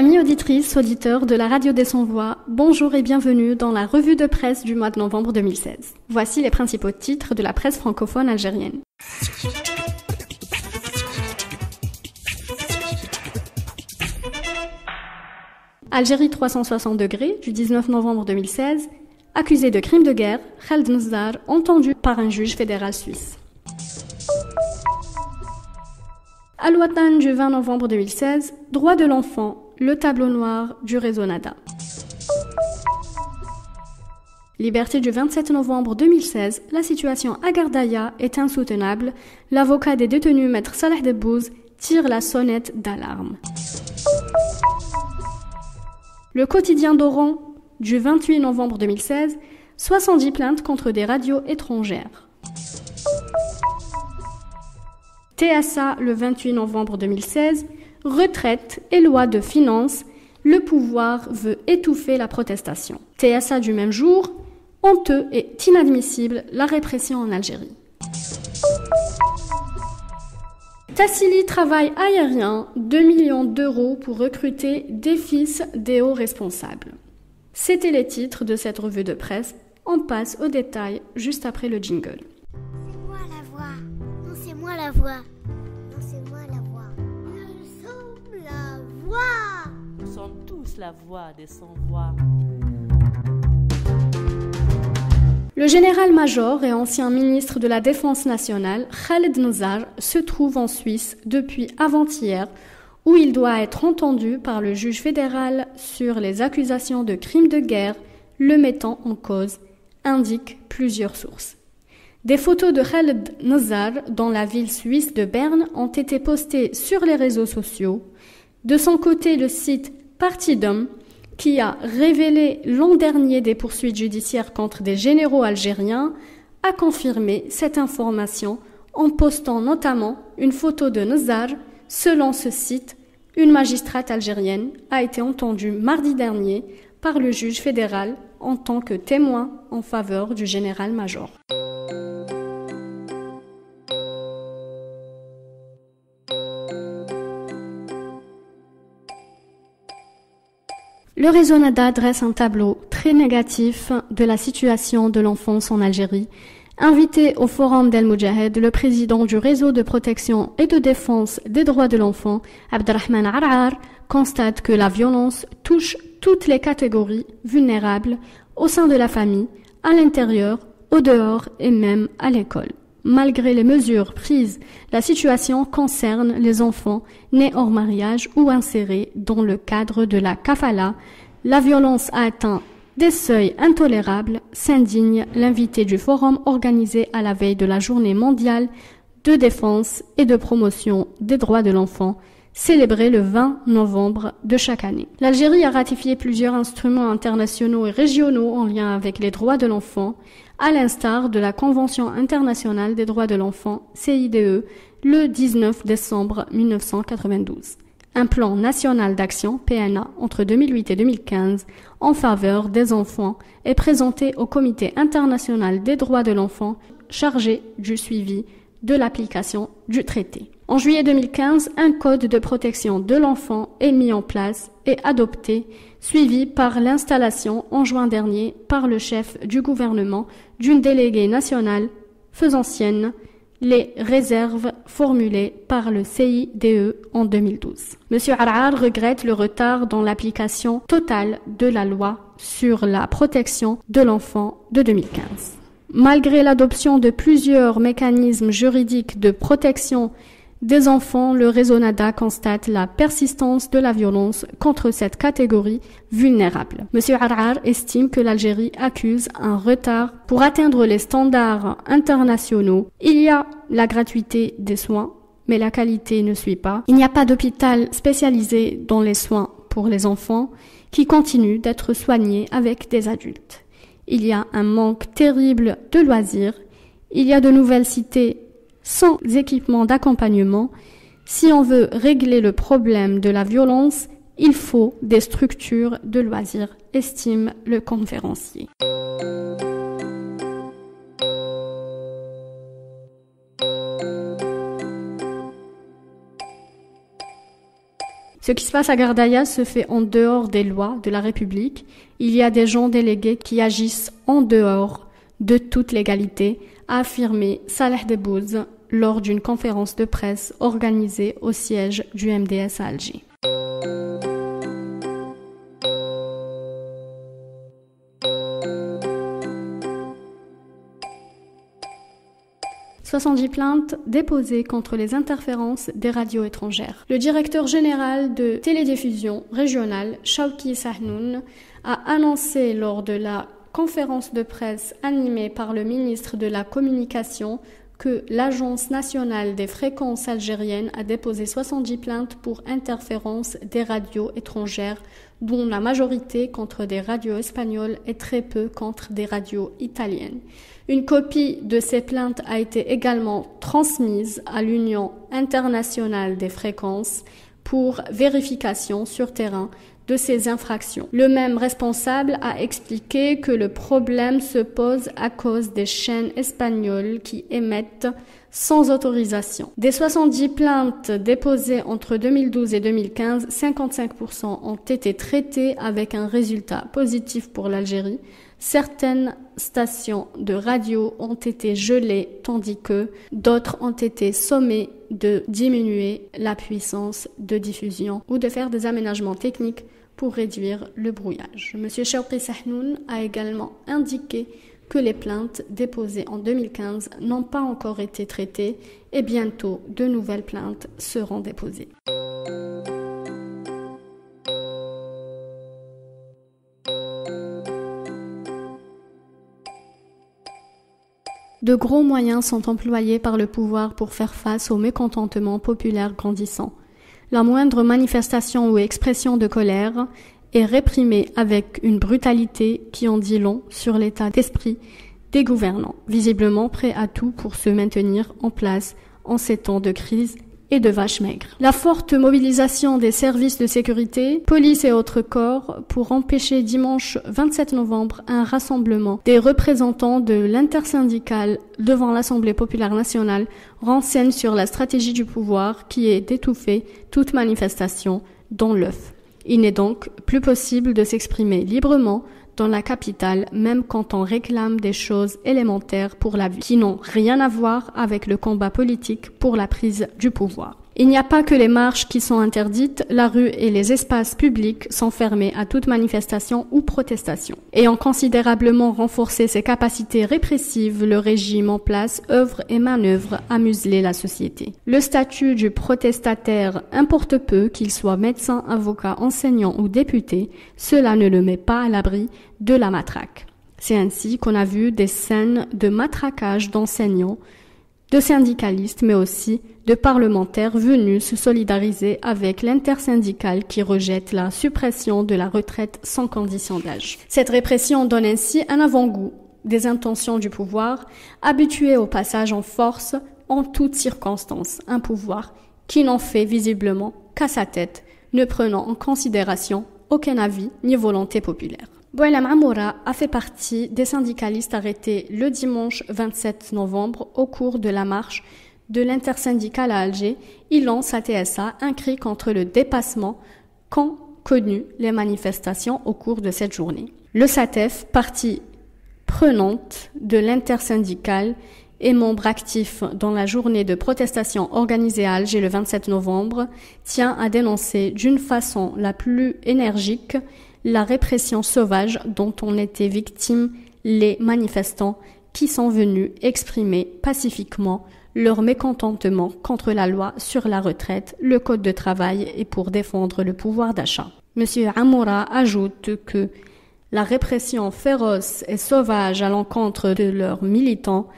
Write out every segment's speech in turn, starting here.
Amis auditrices, auditeurs de la radio des Sans-Voix, bonjour et bienvenue dans la revue de presse du mois de novembre 2016. Voici les principaux titres de la presse francophone algérienne. Algérie 360 degrés du 19 novembre 2016. Accusé de crime de guerre, Khaled Nezzar entendu par un juge fédéral suisse. Al-Watan du 20 novembre 2016. Droits de l'enfant, le tableau noir du réseau Nada. Liberté du 27 novembre 2016. La situation à Gardaïa est insoutenable. L'avocat des détenus, maître Salah Debbouz, tire la sonnette d'alarme. Le quotidien d'Oran du 28 novembre 2016, 70 plaintes contre des radios étrangères. TSA le 28 novembre 2016, retraite et loi de finances, le pouvoir veut étouffer la protestation. TSA du même jour, honteux et inadmissible la répression en Algérie. Tassili travail aérien, 2 millions d'euros pour recruter des fils des hauts responsables. C'était les titres de cette revue de presse. On passe aux détails juste après le jingle. C'est moi la voix. Non, c'est moi la voix. Non, c'est moi la voix. Nous sommes la voix. Nous sommes tous la voix des sans-voix. Le général-major et ancien ministre de la Défense nationale, Khaled Nezzar, se trouve en Suisse depuis avant-hier, où il doit être entendu par le juge fédéral sur les accusations de crimes de guerre le mettant en cause, indiquent plusieurs sources. Des photos de Khaled Nezzar dans la ville suisse de Berne ont été postées sur les réseaux sociaux. De son côté, le site Partidom, qui a révélé l'an dernier des poursuites judiciaires contre des généraux algériens, a confirmé cette information en postant notamment une photo de Nezzar. Selon ce site, une magistrate algérienne a été entendue mardi dernier par le juge fédéral en tant que témoin en faveur du général-major. Le réseau Nada dresse un tableau très négatif de la situation de l'enfance en Algérie. Invité au Forum d'El Moudjahed, le président du réseau de protection et de défense des droits de l'enfant, Abdelrahman Arar, constate que la violence touche toutes les catégories vulnérables au sein de la famille, à l'intérieur, au dehors et même à l'école. Malgré les mesures prises, la situation concerne les enfants nés hors mariage ou insérés dans le cadre de la kafala. La violence a atteint des seuils intolérables, s'indigne l'invité du forum organisé à la veille de la journée mondiale de défense et de promotion des droits de l'enfant, célébrée le 20 novembre de chaque année. L'Algérie a ratifié plusieurs instruments internationaux et régionaux en lien avec les droits de l'enfant, à l'instar de la Convention internationale des droits de l'enfant, CIDE, le 19 décembre 1992. Un plan national d'action, PNA, entre 2008 et 2015, en faveur des enfants est présenté au Comité international des droits de l'enfant, chargé du suivi de l'application du traité. En juillet 2015, un code de protection de l'enfant est mis en place et adopté, suivi par l'installation en juin dernier par le chef du gouvernement d'une déléguée nationale faisant sienne les réserves formulées par le CIDE en 2012. M. Arar regrette le retard dans l'application totale de la loi sur la protection de l'enfant de 2015. Malgré l'adoption de plusieurs mécanismes juridiques de protection des enfants, le réseau Nada constate la persistance de la violence contre cette catégorie vulnérable. M. Arar estime que l'Algérie accuse un retard pour atteindre les standards internationaux. Il y a la gratuité des soins, mais la qualité ne suit pas. Il n'y a pas d'hôpital spécialisé dans les soins pour les enfants qui continuent d'être soignés avec des adultes. Il y a un manque terrible de loisirs. Il y a de nouvelles cités sans équipement d'accompagnement. Si on veut régler le problème de la violence, il faut des structures de loisirs, estime le conférencier. Ce qui se passe à Gardaïa se fait en dehors des lois de la République. Il y a des gens délégués qui agissent en dehors de toute légalité, a affirmé Salah Debbouz lors d'une conférence de presse organisée au siège du MDS à Alger. « 70 plaintes déposées contre les interférences des radios étrangères. Le directeur général de télédiffusion régionale, Chawki Sahnoun, a annoncé lors de la conférence de presse animée par le ministre de la Communication que l'Agence nationale des fréquences algériennes a déposé 70 plaintes pour interférence des radios étrangères, dont la majorité contre des radios espagnoles et très peu contre des radios italiennes. Une copie de ces plaintes a été également transmise à l'Union internationale des fréquences pour vérification sur terrain de ces infractions. Le même responsable a expliqué que le problème se pose à cause des chaînes espagnoles qui émettent sans autorisation. Des 70 plaintes déposées entre 2012 et 2015, 55% ont été traitées avec un résultat positif pour l'Algérie. Certaines stations de radio ont été gelées tandis que d'autres ont été sommées de diminuer la puissance de diffusion ou de faire des aménagements techniques pour réduire le brouillage. M. Chawki Sahnoun a également indiqué que les plaintes déposées en 2015 n'ont pas encore été traitées et bientôt de nouvelles plaintes seront déposées. De gros moyens sont employés par le pouvoir pour faire face au mécontentement populaire grandissant. La moindre manifestation ou expression de colère est réprimée avec une brutalité qui en dit long sur l'état d'esprit des gouvernants, visiblement prêts à tout pour se maintenir en place en ces temps de crise et de vaches maigres. La forte mobilisation des services de sécurité, police et autres corps pour empêcher dimanche 27 novembre un rassemblement des représentants de l'intersyndicale devant l'Assemblée populaire nationale renseigne sur la stratégie du pouvoir qui est d'étouffer toute manifestation dans l'œuf. Il n'est donc plus possible de s'exprimer librement dans la capitale, même quand on réclame des choses élémentaires pour la vie, qui n'ont rien à voir avec le combat politique pour la prise du pouvoir. Il n'y a pas que les marches qui sont interdites, la rue et les espaces publics sont fermés à toute manifestation ou protestation. Ayant considérablement renforcé ses capacités répressives, le régime en place œuvre et manœuvre à museler la société. Le statut du protestataire importe peu, qu'il soit médecin, avocat, enseignant ou député, cela ne le met pas à l'abri de la matraque. C'est ainsi qu'on a vu des scènes de matraquage d'enseignants, de syndicalistes, mais aussi de parlementaires venus se solidariser avec l'intersyndicale qui rejette la suppression de la retraite sans condition d'âge. Cette répression donne ainsi un avant-goût des intentions du pouvoir, habitué au passage en force en toutes circonstances, un pouvoir qui n'en fait visiblement qu'à sa tête, ne prenant en considération aucun avis ni volonté populaire. Bouaylem Amoura a fait partie des syndicalistes arrêtés le dimanche 27 novembre au cours de la marche de l'intersyndicale à Alger. Il lance à TSA un cri contre le dépassement qu'ont connu les manifestations au cours de cette journée. Le SATEF, partie prenante de l'intersyndicale et membre actif dans la journée de protestation organisée à Alger le 27 novembre, tient à dénoncer d'une façon la plus énergique la répression sauvage dont ont été victimes les manifestants qui sont venus exprimer pacifiquement leur mécontentement contre la loi sur la retraite, le code de travail et pour défendre le pouvoir d'achat. M. Amoura ajoute que la répression féroce et sauvage à l'encontre de leurs militants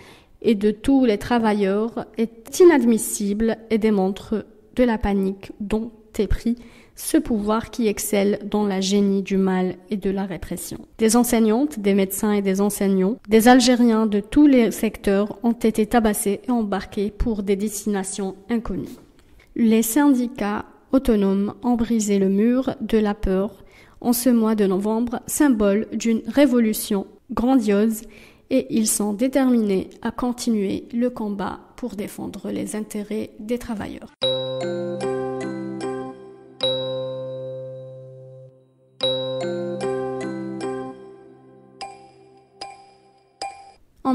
et de tous les travailleurs est inadmissible et démontre de la panique dont est pris ce pouvoir qui excelle dans la génie du mal et de la répression. Des enseignantes, des médecins et des enseignants, des Algériens de tous les secteurs ont été tabassés et embarqués pour des destinations inconnues. Les syndicats autonomes ont brisé le mur de la peur en ce mois de novembre, symbole d'une révolution grandiose, et ils sont déterminés à continuer le combat pour défendre les intérêts des travailleurs.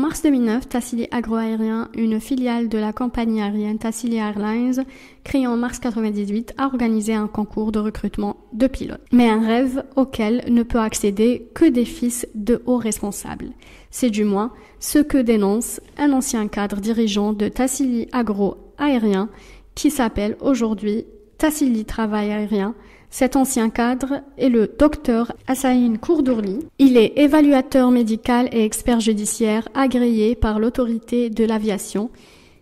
mars 2009, Tassili Agroaérien, une filiale de la compagnie aérienne Tassili Airlines, créée en mars 1998, a organisé un concours de recrutement de pilotes. Mais un rêve auquel ne peut accéder que des fils de hauts responsables. C'est du moins ce que dénonce un ancien cadre dirigeant de Tassili Agroaérien qui s'appelle aujourd'hui Tassili Travail Aérien. Cet ancien cadre est le docteur Hassain Kourdourli. Il est évaluateur médical et expert judiciaire agréé par l'autorité de l'aviation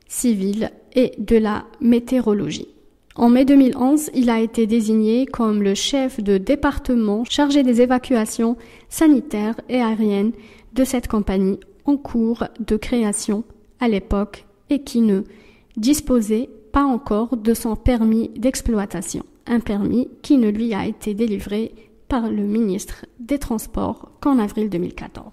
civile et de la météorologie. En mai 2011, il a été désigné comme le chef de département chargé des évacuations sanitaires et aériennes de cette compagnie en cours de création à l'époque et qui ne disposait pas encore de son permis d'exploitation. Un permis qui ne lui a été délivré par le ministre des Transports qu'en avril 2014.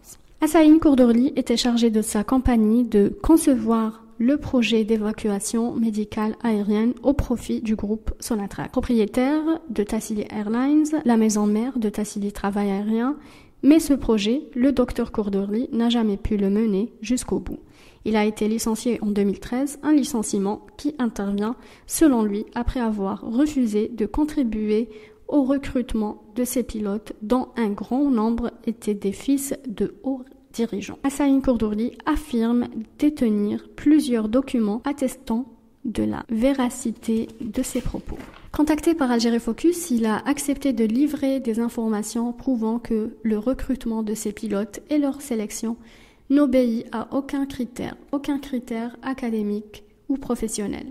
Hassain Kourdourli était chargé de sa compagnie de concevoir le projet d'évacuation médicale aérienne au profit du groupe Sonatrach, propriétaire de Tassili Airlines, la maison mère de Tassili Travail Aérien, mais ce projet, le docteur Kourdourli n'a jamais pu le mener jusqu'au bout. Il a été licencié en 2013, un licenciement qui intervient, selon lui, après avoir refusé de contribuer au recrutement de ses pilotes, dont un grand nombre étaient des fils de hauts dirigeants. Hassain Kourdourli affirme détenir plusieurs documents attestant de la véracité de ses propos. Contacté par Algérie Focus, il a accepté de livrer des informations prouvant que le recrutement de ses pilotes et leur sélection n'obéit à aucun critère académique ou professionnel.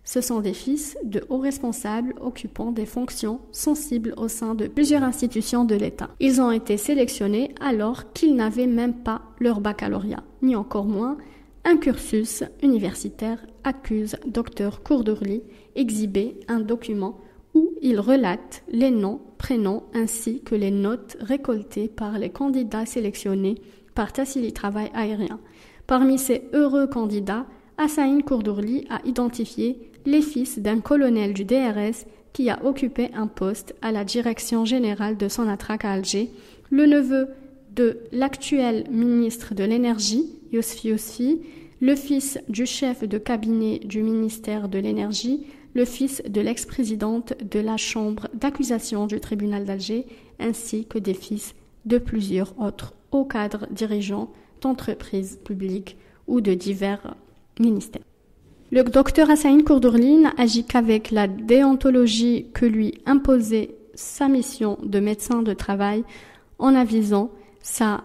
Ce sont des fils de hauts responsables occupant des fonctions sensibles au sein de plusieurs institutions de l'État. Ils ont été sélectionnés alors qu'ils n'avaient même pas leur baccalauréat, ni encore moins un cursus universitaire, accuse Dr Kourdourli, exhiber un document où il relate les noms, prénoms ainsi que les notes récoltées par les candidats sélectionnés par Tassili Travail Aérien. Parmi ces heureux candidats, Hassain Kourdourli a identifié les fils d'un colonel du DRS qui a occupé un poste à la direction générale de Sonatrach à Alger, le neveu de l'actuel ministre de l'Énergie, Yousfi Yousfi, le fils du chef de cabinet du ministère de l'Énergie, le fils de l'ex-présidente de la chambre d'accusation du tribunal d'Alger, ainsi que des fils de plusieurs autres hauts cadres dirigeants d'entreprises publiques ou de divers ministères. Le docteur Hassain Kourdourli n'a agi qu'avec la déontologie que lui imposait sa mission de médecin de travail en avisant sa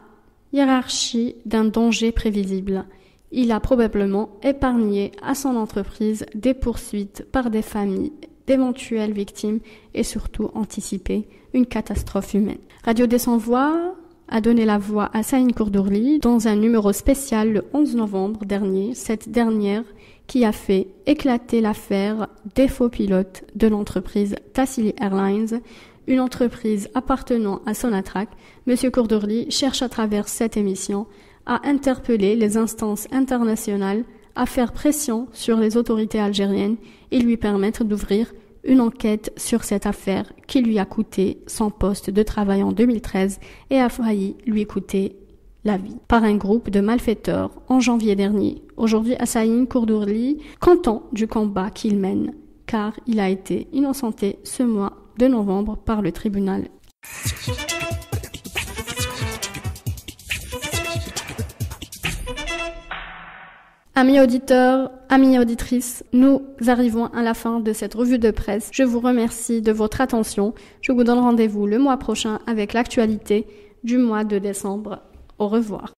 hiérarchie d'un danger prévisible. Il a probablement épargné à son entreprise des poursuites par des familles d'éventuelles victimes et surtout anticipé une catastrophe humaine. Radio des Sans-Voix a donné la voix à Hassain Kourdourli dans un numéro spécial le 11 novembre dernier, cette dernière qui a fait éclater l'affaire des faux pilotes de l'entreprise Tassili Airlines, une entreprise appartenant à Sonatrach. Monsieur Kourdourli cherche à travers cette émission à interpeller les instances internationales, à faire pression sur les autorités algériennes et lui permettre d'ouvrir une enquête sur cette affaire qui lui a coûté son poste de travail en 2013 et a failli lui coûter la vie par un groupe de malfaiteurs en janvier dernier. Aujourd'hui, Hassain Kourdourli, content du combat qu'il mène, car il a été innocenté ce mois de novembre par le tribunal. Amis auditeurs, amis auditrices, nous arrivons à la fin de cette revue de presse. Je vous remercie de votre attention. Je vous donne rendez-vous le mois prochain avec l'actualité du mois de décembre. Au revoir.